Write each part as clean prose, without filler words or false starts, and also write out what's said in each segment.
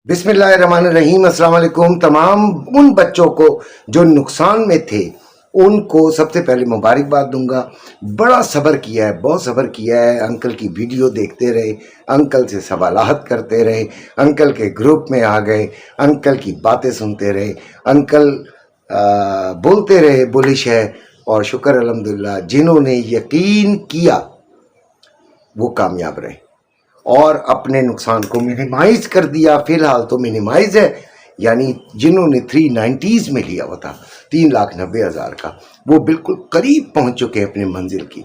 बिस्मिल्लाहिर्रहमानिर्रहीम। अस्सलाम वालेकुम। तमाम उन बच्चों को जो नुकसान में थे उनको सबसे पहले मुबारकबाद दूंगा। बड़ा सब्र किया है, बहुत सब्र किया है। अंकल की वीडियो देखते रहे, अंकल से सवालात करते रहे, अंकल के ग्रुप में आ गए, अंकल की बातें सुनते रहे, अंकल बोलते रहे बुलिश है। और शुक्र अल्हम्दुलिल्लाह, जिन्होंने यकीन किया वो कामयाब रहे और अपने नुकसान को मिनिमाइज कर दिया। फिलहाल तो मिनिमाइज है, यानी जिन्होंने 390s में लिया हुआ था 3,90,000 का, वो बिल्कुल करीब पहुंच चुके हैं अपनी मंजिल की।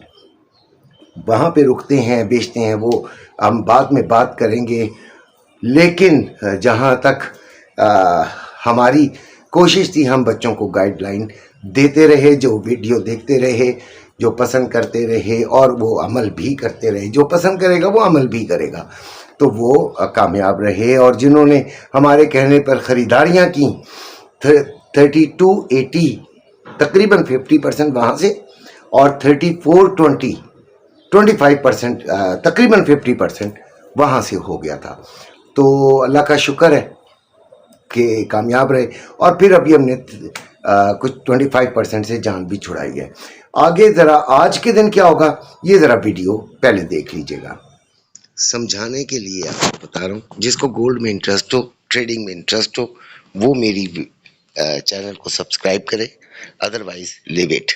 वहाँ पे रुकते हैं, बेचते हैं, वो हम बाद में बात करेंगे। लेकिन जहाँ तक हमारी कोशिश थी, हम बच्चों को गाइडलाइन देते रहे, जो वीडियो देखते रहे, जो पसंद करते रहे और वो अमल भी करते रहे। जो पसंद करेगा वो अमल भी करेगा, तो वो कामयाब रहे। और जिन्होंने हमारे कहने पर ख़रीदारियाँ की 3280 तकरीबन 50% वहाँ से, और 3420 25% तकरीबन 50% वहाँ से हो गया था। तो अल्लाह का शुक्र है कि कामयाब रहे। और फिर अभी हमने कुछ 25% से जान भी छुड़ाई है। आगे ज़रा आज के दिन क्या होगा ये ज़रा वीडियो पहले देख लीजिएगा। समझाने के लिए आपको बता रहा हूँ, जिसको गोल्ड में इंटरेस्ट हो, ट्रेडिंग में इंटरेस्ट हो, वो मेरी चैनल को सब्सक्राइब करे, अदरवाइज लिव इट।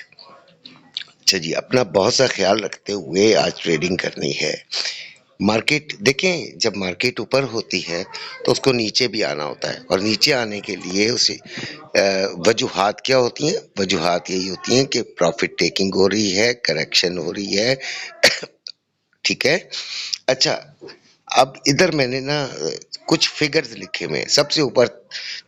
अच्छा जी, अपना बहुत सा ख्याल रखते हुए आज ट्रेडिंग करनी है। मार्केट देखें, जब मार्केट ऊपर होती है तो उसको नीचे भी आना होता है, और नीचे आने के लिए उसे वजूहात क्या होती हैं? वजूहात यही होती हैं कि प्रॉफिट टेकिंग हो रही है, करेक्शन हो रही है। ठीक है। अच्छा, अब इधर मैंने ना कुछ फिगर्स लिखे हुए हैं। सबसे ऊपर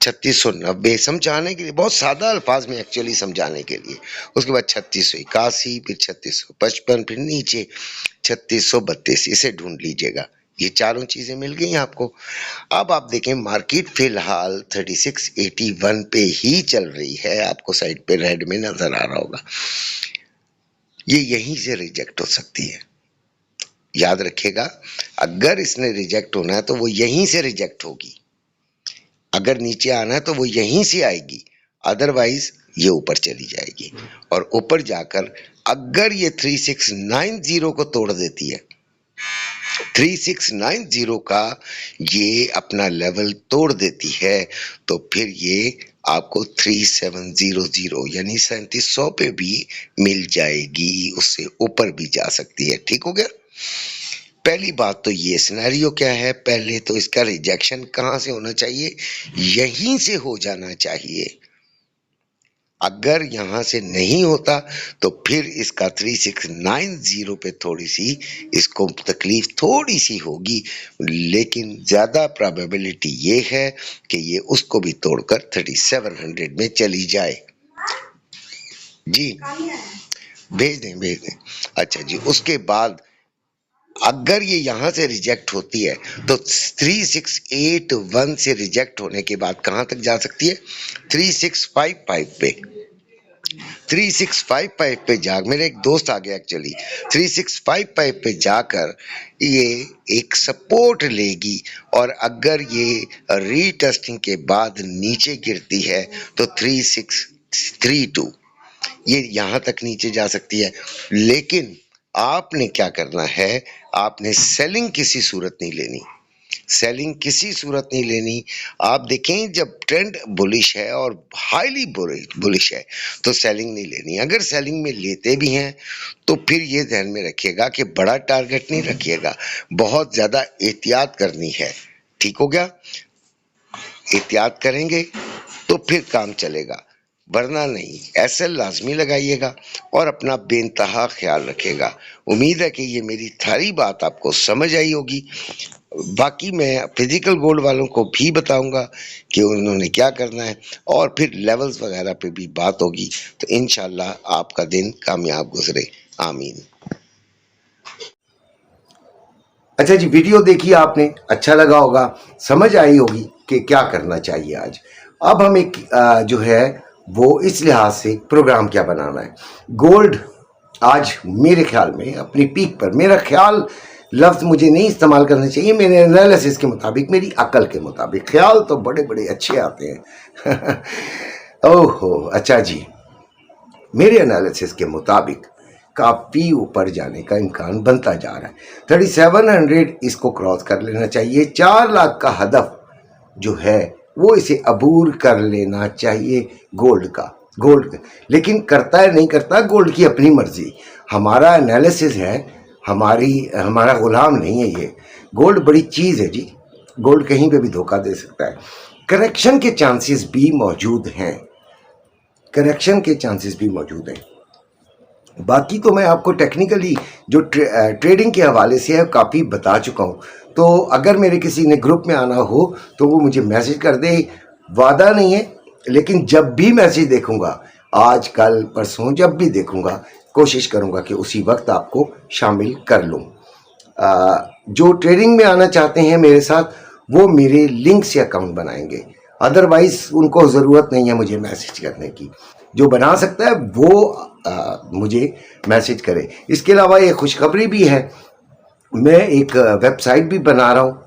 3690 समझाने के लिए, बहुत सादा अल्फाज में एक्चुअली समझाने के लिए। उसके बाद 3681, फिर 3655, फिर नीचे 3632। इसे ढूंढ लीजिएगा, ये चारों चीजें मिल गई आपको। अब आप देखें, मार्केट फिलहाल 3681 पे ही चल रही है। आपको साइड पे रेड में नजर आ रहा होगा। ये यहीं से रिजेक्ट हो सकती है, याद रखिएगा। अगर इसने रिजेक्ट होना है तो वो यहीं से रिजेक्ट होगी, अगर नीचे आना है तो वो यहीं से आएगी, अदरवाइज ये ऊपर चली जाएगी। और ऊपर जाकर अगर ये 3690 को तोड़ देती है, 3690 का ये अपना लेवल तोड़ देती है, तो फिर ये आपको 3700 यानी 3700 पे भी मिल जाएगी, उससे ऊपर भी जा सकती है। ठीक हो गया। पहली बात तो ये सिनेरियो क्या है, पहले तो इसका रिजेक्शन कहाँ से होना चाहिए? यहीं से हो जाना चाहिए। अगर यहां से नहीं होता तो फिर इसका 3690 पे थोड़ी सी इसको तकलीफ थोड़ी सी होगी, लेकिन ज्यादा प्रोबेबिलिटी ये है कि ये उसको भी तोड़कर 3700 में चली जाए। जी भेज दें। अच्छा जी, उसके बाद अगर ये यहां से रिजेक्ट होती है तो 3681 से रिजेक्ट होने के बाद कहां तक जा सकती है? 3655 पे। 3655 पे जाकर, मेरे एक दोस्त आ गया एक्चुअली, 3655 पे जाकर ये एक सपोर्ट लेगी, और अगर ये रीटेस्टिंग के बाद नीचे गिरती है तो 3632 ये यहां तक नीचे जा सकती है। लेकिन आपने क्या करना है, आपने सेलिंग किसी सूरत नहीं लेनी, सेलिंग किसी सूरत नहीं लेनी। आप देखें, जब ट्रेंड बुलिश है और हाईली बुलिश है तो सेलिंग नहीं लेनी। अगर सेलिंग में लेते भी हैं तो फिर ये ध्यान में रखिएगा कि बड़ा टारगेट नहीं रखिएगा, बहुत ज्यादा एहतियात करनी है। ठीक हो गया। एहतियात करेंगे तो फिर काम चलेगा, वरना नहीं। एसएल लाजमी लगाइएगा और अपना बेइंतहा ख्याल रखेगा। उम्मीद है कि ये मेरी सारी बात आपको समझ आई होगी। बाकी मैं फिजिकल गोल्ड वालों को भी बताऊंगा कि उन्होंने क्या करना है, और फिर लेवल्स वगैरह पे भी बात होगी। तो इंशाल्लाह आपका दिन कामयाब गुजरे, आमीन। अच्छा जी, वीडियो देखी आपने, अच्छा लगा होगा, समझ आई होगी कि क्या करना चाहिए आज। अब हम एक जो है वो इस लिहाज से प्रोग्राम क्या बनाना है। गोल्ड आज मेरे ख्याल में अपनी पीक पर, मेरा ख्याल लफ्ज़ मुझे नहीं इस्तेमाल करने चाहिए, मेरे एनालिसिस के मुताबिक, मेरी अकल के मुताबिक। ख्याल तो बड़े बड़े अच्छे आते हैं ओहो, अच्छा जी, मेरे एनालिसिस के मुताबिक काफ़ी ऊपर जाने का इम्कान बनता जा रहा है। 3700 इसको क्रॉस कर लेना चाहिए। 4 लाख का हदफ जो है वो इसे अबूर कर लेना चाहिए गोल्ड का। लेकिन करता है नहीं करता, गोल्ड की अपनी मर्जी। हमारा एनालिसिस है, हमारा गुलाम नहीं है ये। गोल्ड बड़ी चीज़ है जी, गोल्ड कहीं पे भी धोखा दे सकता है। करेक्शन के चांसेस भी मौजूद हैं, बाकी तो मैं आपको टेक्निकली जो ट्रेडिंग के हवाले से है काफ़ी बता चुका हूँ। तो अगर मेरे किसी ने ग्रुप में आना हो तो वो मुझे मैसेज कर दे। वादा नहीं है, लेकिन जब भी मैसेज देखूंगा, आज कल परसों जब भी देखूंगा, कोशिश करूंगा कि उसी वक्त आपको शामिल कर लूं। जो ट्रेडिंग में आना चाहते हैं मेरे साथ, वो मेरे लिंक से अकाउंट बनाएंगे, अदरवाइज उनको ज़रूरत नहीं है मुझे मैसेज करने की। जो बना सकता है वो मुझे मैसेज करे। इसके अलावा एक खुशखबरी भी है, मैं एक वेबसाइट भी बना रहा हूँ,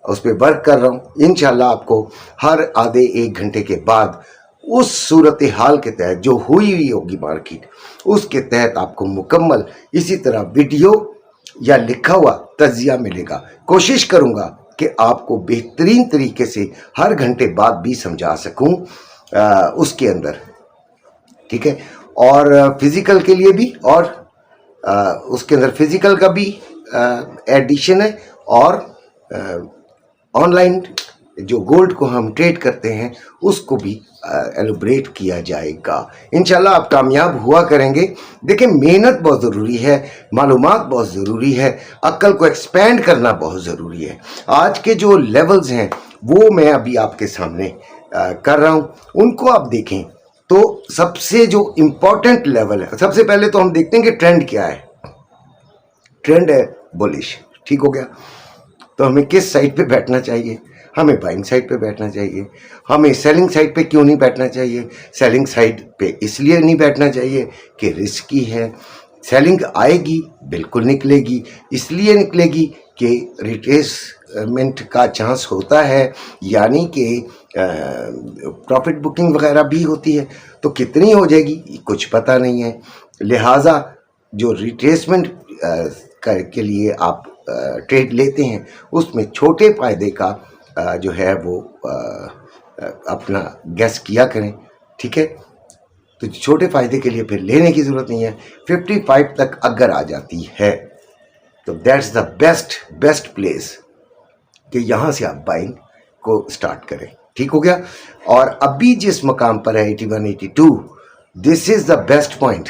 उस पर वर्क कर रहा हूँ। इंशाल्लाह आपको हर आधे 1 घंटे के बाद उस सूरत हाल के तहत जो हुई होगी मार्केट, उसके तहत आपको मुकम्मल इसी तरह वीडियो या लिखा हुआ तज्जिया मिलेगा। कोशिश करूँगा कि आपको बेहतरीन तरीके से हर घंटे बाद भी समझा सकूँ उसके अंदर, ठीक है। और फिज़िकल के लिए भी, और उसके अंदर फिज़िकल का भी एडिशन है, और ऑनलाइन जो गोल्ड को हम ट्रेड करते हैं उसको भी एलोब्रेट किया जाएगा। इंशाल्लाह आप कामयाब हुआ करेंगे। देखिए, मेहनत बहुत ज़रूरी है, मालूमात बहुत ज़रूरी है, अक्ल को एक्सपेंड करना बहुत ज़रूरी है। आज के जो लेवल्स हैं वो मैं अभी आपके सामने कर रहा हूँ, उनको आप देखें तो सबसे जो इम्पोर्टेंट लेवल है, सबसे पहले तो हम देखते हैं कि ट्रेंड क्या है। ट्रेंड है बुलिश, ठीक हो गया। तो हमें किस साइड पे बैठना चाहिए? हमें बाइंग साइड पे बैठना चाहिए। हमें सेलिंग साइड पे क्यों नहीं बैठना चाहिए? सेलिंग साइड पे इसलिए नहीं बैठना चाहिए कि रिस्की है। सेलिंग आएगी, बिल्कुल निकलेगी, इसलिए निकलेगी कि रिट्रेसमेंट का चांस होता है, यानी कि प्रॉफिट बुकिंग वगैरह भी होती है। तो कितनी हो जाएगी कुछ पता नहीं है। लिहाजा जो रिट्रेसमेंट के लिए आप ट्रेड लेते हैं, उसमें छोटे फ़ायदे का जो है वो अपना गैस किया करें, ठीक है। तो छोटे फ़ायदे के लिए फिर लेने की ज़रूरत नहीं है। 55 तक अगर आ जाती है तो दैट्स द बेस्ट प्लेस कि यहाँ से आप बाइंग को स्टार्ट करें, ठीक हो गया। और अभी जिस मकाम पर है 81, 82, this is the best point.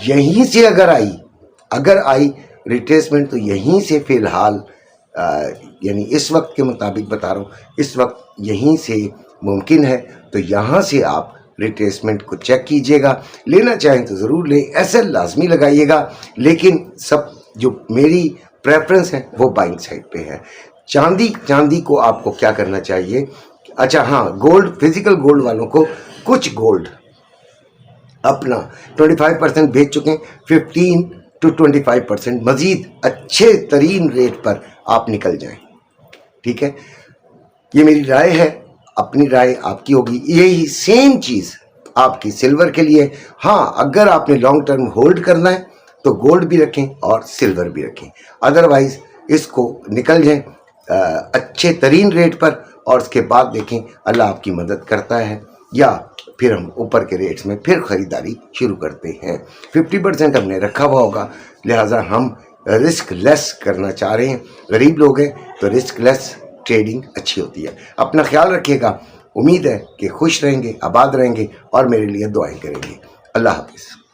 यहीं से अगर आई रिट्रेसमेंट, तो यहीं से फ़िलहाल यानी इस वक्त के मुताबिक बता रहा हूँ, इस वक्त यहीं से मुमकिन है। तो यहाँ से आप रिट्रेसमेंट को चेक कीजिएगा। लेना चाहें तो ज़रूर लें, एसएल लाजमी लगाइएगा, लेकिन सब जो मेरी प्रेफरेंस है वो बाइंग साइड पे है। चांदी को आपको क्या करना चाहिए? अच्छा हाँ, गोल्ड, फिजिकल गोल्ड वालों को कुछ गोल्ड अपना 25% बेच चुके हैं। 15 to 25% मज़ीद अच्छे तरीन रेट पर आप निकल जाएं, ठीक है। ये मेरी राय है, अपनी राय आपकी होगी। यही सेम चीज़ आपकी सिल्वर के लिए। हाँ, अगर आपने लॉन्ग टर्म होल्ड करना है तो गोल्ड भी रखें और सिल्वर भी रखें, अदरवाइज़ इसको निकल जाएं अच्छे तरीन रेट पर, और उसके बाद देखें अल्लाह आपकी मदद करता है, या फिर हम ऊपर के रेट्स में फिर ख़रीदारी शुरू करते हैं। 50% हमने रखा हुआ होगा, लिहाजा हम रिस्क लेस करना चाह रहे हैं। गरीब लोग हैं तो रिस्क लेस ट्रेडिंग अच्छी होती है। अपना ख्याल रखिएगा। उम्मीद है कि खुश रहेंगे, आबाद रहेंगे और मेरे लिए दुआएं करेंगे। अल्लाह हाफिज़।